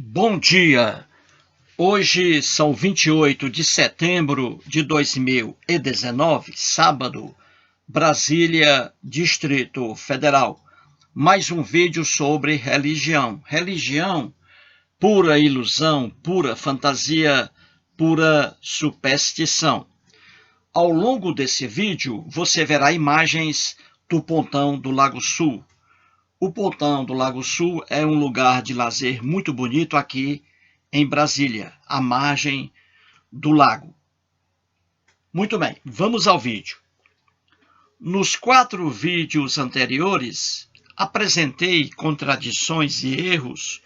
Bom dia! Hoje são 28 de setembro de 2019, sábado, Brasília, Distrito Federal. Mais um vídeo sobre religião. Religião, pura ilusão, pura fantasia, pura superstição. Ao longo desse vídeo, você verá imagens do Pontão do Lago Sul. O Pontão do Lago Sul é um lugar de lazer muito bonito aqui em Brasília, à margem do lago. Muito bem, vamos ao vídeo. Nos 4 vídeos anteriores, apresentei contradições e erros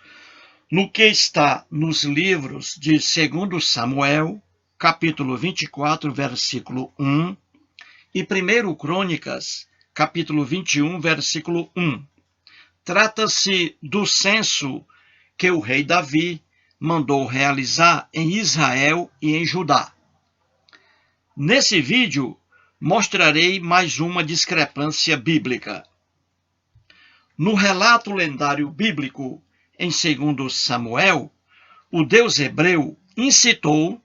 no que está nos livros de 2 Samuel, capítulo 24, versículo 1, e 1 Crônicas, capítulo 21, versículo 1. Trata-se do censo que o rei Davi mandou realizar em Israel e em Judá. Nesse vídeo, mostrarei mais uma discrepância bíblica. No relato lendário bíblico, em 2 Samuel, o Deus hebreu incitou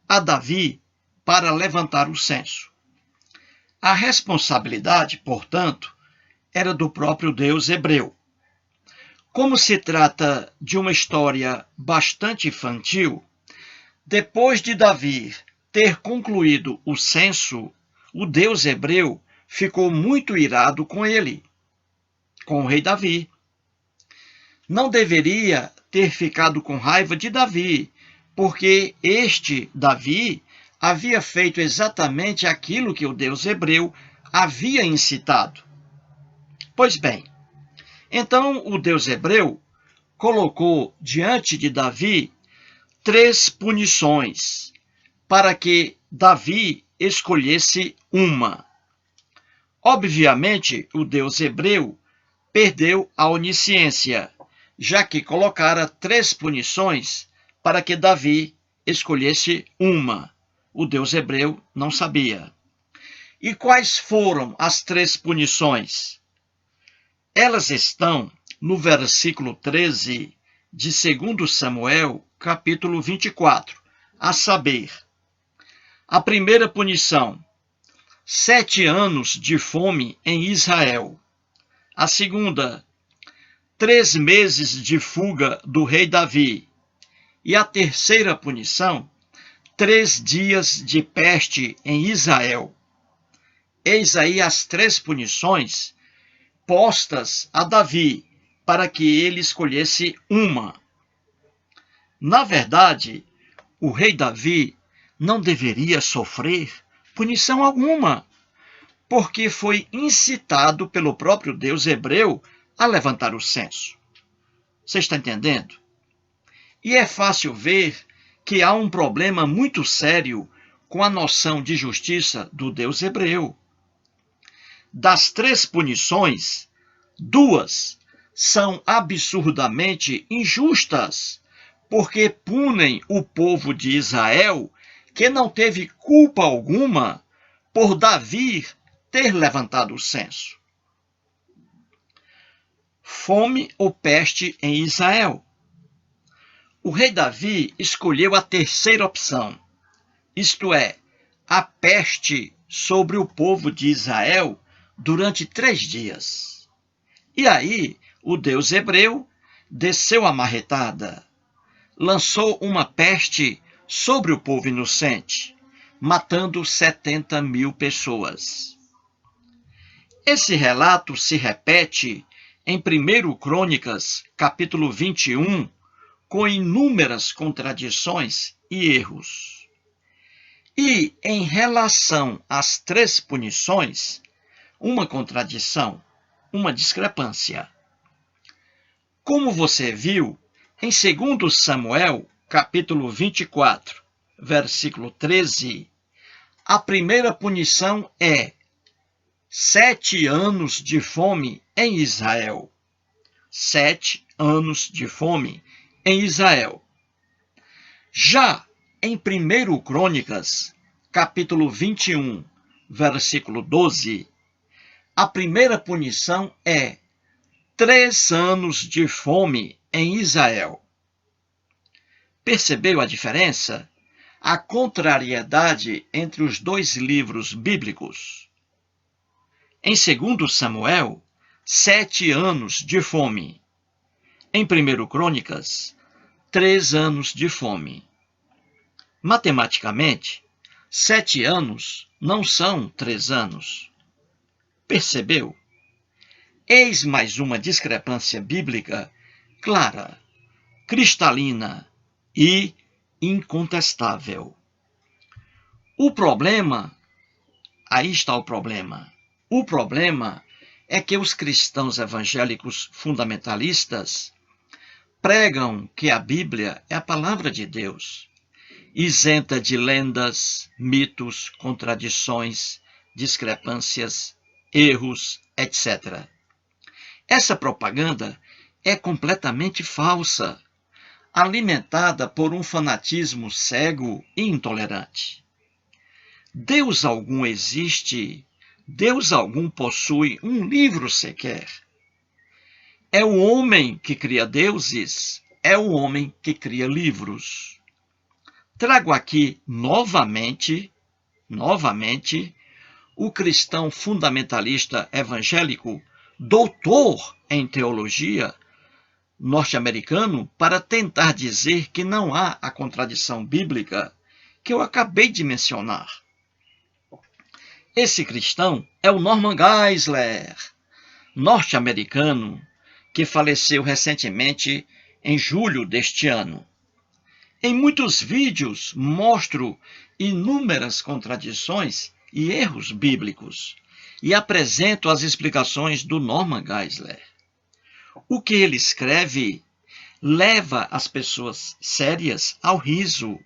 a Davi para levantar o censo. A responsabilidade, portanto, era do próprio Deus hebreu. Como se trata de uma história bastante infantil, depois de Davi ter concluído o censo, o Deus hebreu ficou muito irado com ele, com o rei Davi. Não deveria ter ficado com raiva de Davi, porque este Davi havia feito exatamente aquilo que o Deus hebreu havia incitado. Pois bem, então o Deus hebreu colocou diante de Davi 3 punições, para que Davi escolhesse uma. Obviamente, o Deus hebreu perdeu a onisciência, já que colocara 3 punições para que Davi escolhesse uma. O Deus hebreu não sabia. E quais foram as 3 punições? Elas estão no versículo 13 de 2 Samuel, capítulo 24, a saber, a primeira punição, 7 anos de fome em Israel. A segunda, 3 meses de fuga do rei Davi. E a terceira punição, 3 dias de peste em Israel. Eis aí as 3 punições postas a Davi, para que ele escolhesse uma. Na verdade, o rei Davi não deveria sofrer punição alguma, porque foi incitado pelo próprio Deus hebreu a levantar o censo. Você está entendendo? E é fácil ver que há um problema muito sério com a noção de justiça do Deus hebreu. Das 3 punições, 2 são absurdamente injustas, porque punem o povo de Israel, que não teve culpa alguma por Davi ter levantado o censo. Fome ou peste em Israel. O rei Davi escolheu a terceira opção, isto é, a peste sobre o povo de Israel durante 3 dias. E aí, o Deus hebreu desceu a marretada, lançou uma peste sobre o povo inocente, matando 70.000 pessoas. Esse relato se repete em 1 Crônicas, capítulo 21, com inúmeras contradições e erros. E, em relação às 3 punições, uma contradição, uma discrepância. Como você viu, em 2 Samuel, capítulo 24, versículo 13, a primeira punição é 7 anos de fome em Israel. 7 anos de fome em Israel. Já em 1 Crônicas, capítulo 21, versículo 12, a primeira punição é 3 anos de fome em Israel. Percebeu a diferença? A contrariedade entre os dois livros bíblicos. Em 2 Samuel, 7 anos de fome. Em 1 Crônicas, 3 anos de fome. Matematicamente, 7 anos não são 3 anos. Percebeu? Eis mais uma discrepância bíblica clara, cristalina e incontestável. O problema, aí está o problema. O problema é que os cristãos evangélicos fundamentalistas pregam que a Bíblia é a palavra de Deus, isenta de lendas, mitos, contradições, discrepâncias, erros, etc. Essa propaganda é completamente falsa, alimentada por um fanatismo cego e intolerante. Deus algum existe? Deus algum possui um livro sequer? É o homem que cria deuses? É o homem que cria livros? Trago aqui novamente, o cristão fundamentalista evangélico, doutor em teologia, norte-americano, para tentar dizer que não há a contradição bíblica que eu acabei de mencionar. Esse cristão é o Norman Geisler, norte-americano, que faleceu recentemente em julho deste ano. Em muitos vídeos mostro inúmeras contradições e erros bíblicos e apresento as explicações do Norman Geisler. O que ele escreve leva as pessoas sérias ao riso,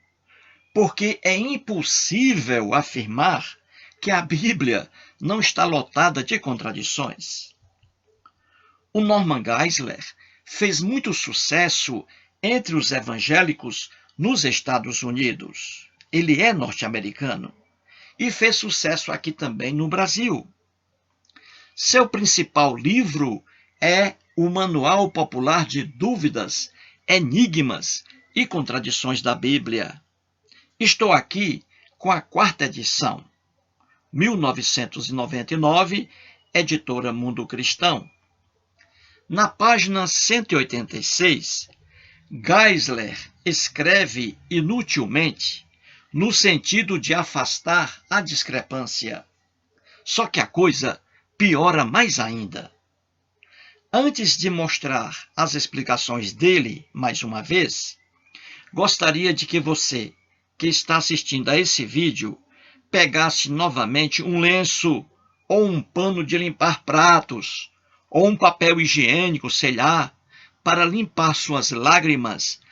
porque é impossível afirmar que a Bíblia não está lotada de contradições. O Norman Geisler fez muito sucesso entre os evangélicos nos Estados Unidos. Ele é norte-americano e fez sucesso aqui também no Brasil. Seu principal livro é o Manual Popular de Dúvidas, Enigmas e Contradições da Bíblia. Estou aqui com a 4ª edição, 1999, editora Mundo Cristão. Na página 186, Geisler escreve inutilmente, no sentido de afastar a discrepância. Só que a coisa piora mais ainda. Antes de mostrar as explicações dele, mais uma vez, gostaria de que você, que está assistindo a esse vídeo, pegasse novamente um lenço, ou um pano de limpar pratos, ou um papel higiênico, sei lá, para limpar suas lágrimas,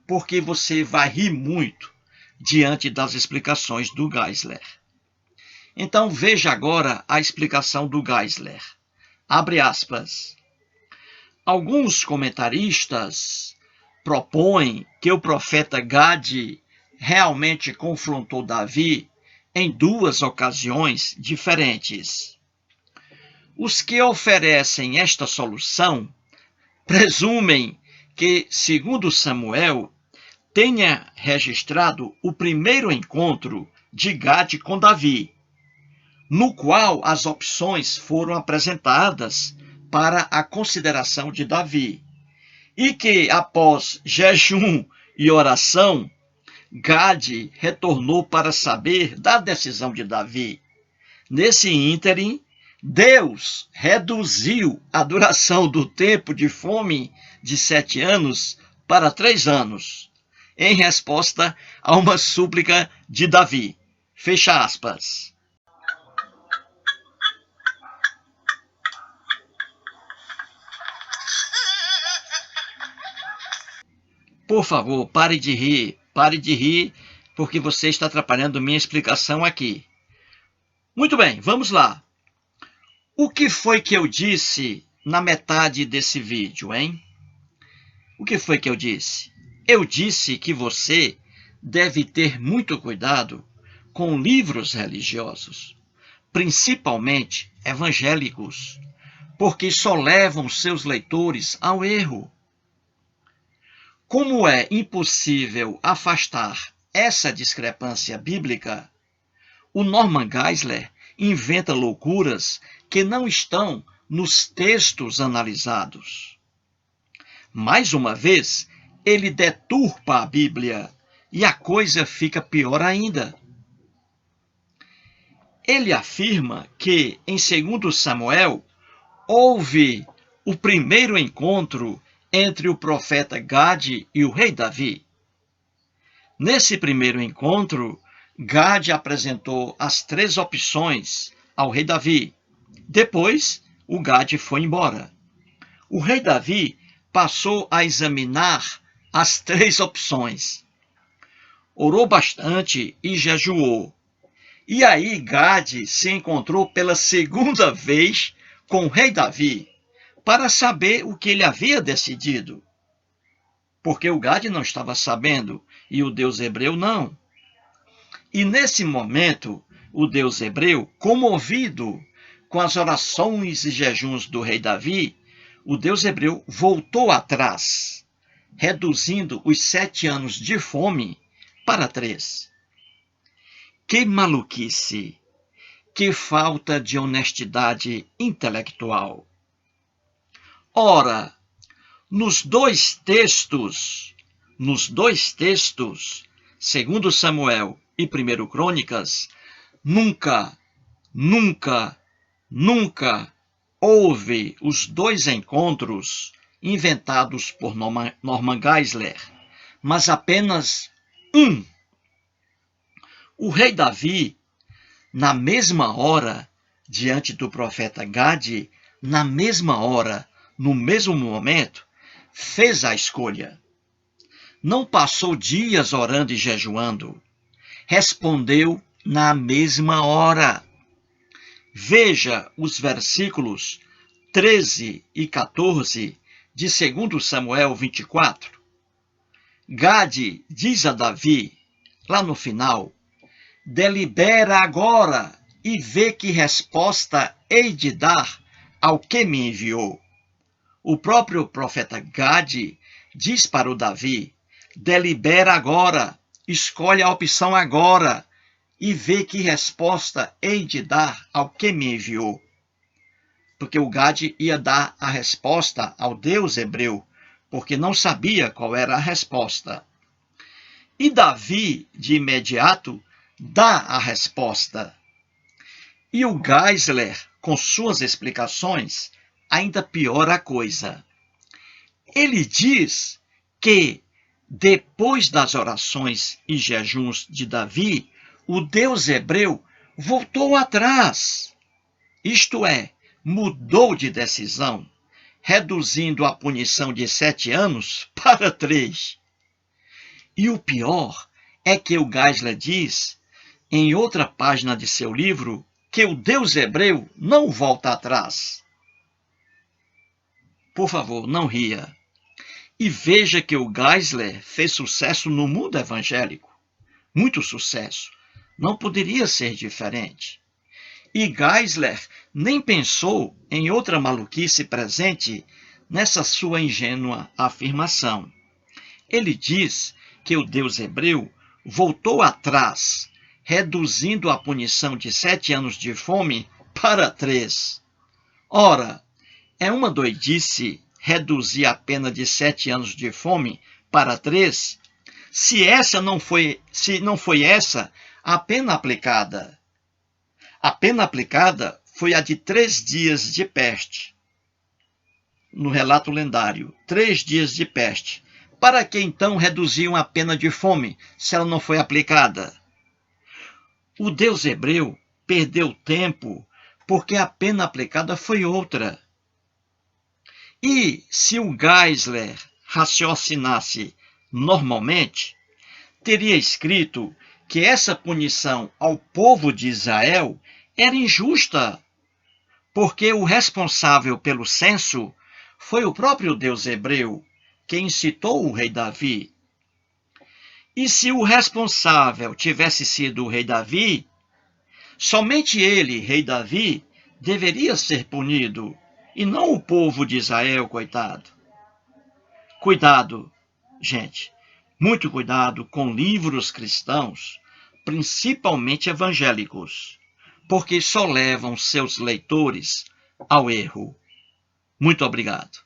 porque você vai rir muito diante das explicações do Geisler. Então veja agora a explicação do Geisler. Abre aspas. Alguns comentaristas propõem que o profeta Gade realmente confrontou Davi em 2 ocasiões diferentes. Os que oferecem esta solução presumem que, segundo Samuel, tenha registrado o primeiro encontro de Gade com Davi, no qual as opções foram apresentadas para a consideração de Davi, e que, após jejum e oração, Gade retornou para saber da decisão de Davi. Nesse ínterim, Deus reduziu a duração do tempo de fome de 7 anos para 3 anos, em resposta a uma súplica de Davi. Fecha aspas. Por favor, pare de rir, porque você está atrapalhando minha explicação aqui. Muito bem, vamos lá. O que foi que eu disse na metade desse vídeo, hein? O que foi que eu disse? Eu disse que você deve ter muito cuidado com livros religiosos, principalmente evangélicos, porque só levam seus leitores ao erro. Como é impossível afastar essa discrepância bíblica, o Norman Geisler inventa loucuras que não estão nos textos analisados. Mais uma vez, ele deturpa a Bíblia e a coisa fica pior ainda. Ele afirma que, em 2 Samuel, houve o primeiro encontro entre o profeta Gade e o rei Davi. Nesse primeiro encontro, Gade apresentou as 3 opções ao rei Davi. Depois, o Gade foi embora. O rei Davi passou a examinar as 3 opções. Orou bastante e jejuou. E aí Gade se encontrou pela segunda vez com o rei Davi para saber o que ele havia decidido. Porque o Gade não estava sabendo e o Deus hebreu não. E nesse momento, o Deus hebreu, comovido com as orações e jejuns do rei Davi, o Deus hebreu voltou atrás, reduzindo os 7 anos de fome para 3. Que maluquice! Que falta de honestidade intelectual! Ora, nos dois textos, 2 Samuel e 1 Crônicas, nunca houve os 2 encontros inventados por Norman Geisler, mas apenas um. O rei Davi, na mesma hora, diante do profeta Gade, na mesma hora, no mesmo momento, fez a escolha. Não passou dias orando e jejuando. Respondeu na mesma hora. Veja os versículos 13 e 14 de 2 Samuel 24. Gade diz a Davi, lá no final, delibera agora e vê que resposta hei de dar ao que me enviou. O próprio profeta Gade diz para o Davi, delibera agora, escolhe a opção agora e vê que resposta hei de dar ao que me enviou. Porque o Gade ia dar a resposta ao Deus hebreu, porque não sabia qual era a resposta. E Davi, de imediato, dá a resposta. E o Geisler, com suas explicações, ainda piora a coisa. Ele diz que, depois das orações e jejuns de Davi, o Deus hebreu voltou atrás. Isto é, mudou de decisão, reduzindo a punição de 7 anos para 3. E o pior é que o Geisler diz, em outra página de seu livro, que o Deus hebreu não volta atrás. Por favor, não ria. E veja que o Geisler fez sucesso no mundo evangélico. Muito sucesso. Não poderia ser diferente. E Geisler nem pensou em outra maluquice presente nessa sua ingênua afirmação. Ele diz que o Deus hebreu voltou atrás, reduzindo a punição de 7 anos de fome para 3. Ora, é uma doidice reduzir a pena de 7 anos de fome para 3, se não foi essa a pena aplicada. A pena aplicada foi a de 3 dias de peste. No relato lendário, 3 dias de peste. Para que então reduziam a pena de fome, se ela não foi aplicada? O Deus hebreu perdeu tempo porque a pena aplicada foi outra. E se o Geisler raciocinasse normalmente, teria escrito que essa punição ao povo de Israel era injusta, porque o responsável pelo censo foi o próprio Deus hebreu, que incitou o rei Davi. E se o responsável tivesse sido o rei Davi, somente ele, rei Davi, deveria ser punido, e não o povo de Israel, coitado. Cuidado, Gente, muito cuidado com livros cristãos, principalmente evangélicos, porque só levam seus leitores ao erro. Muito obrigado.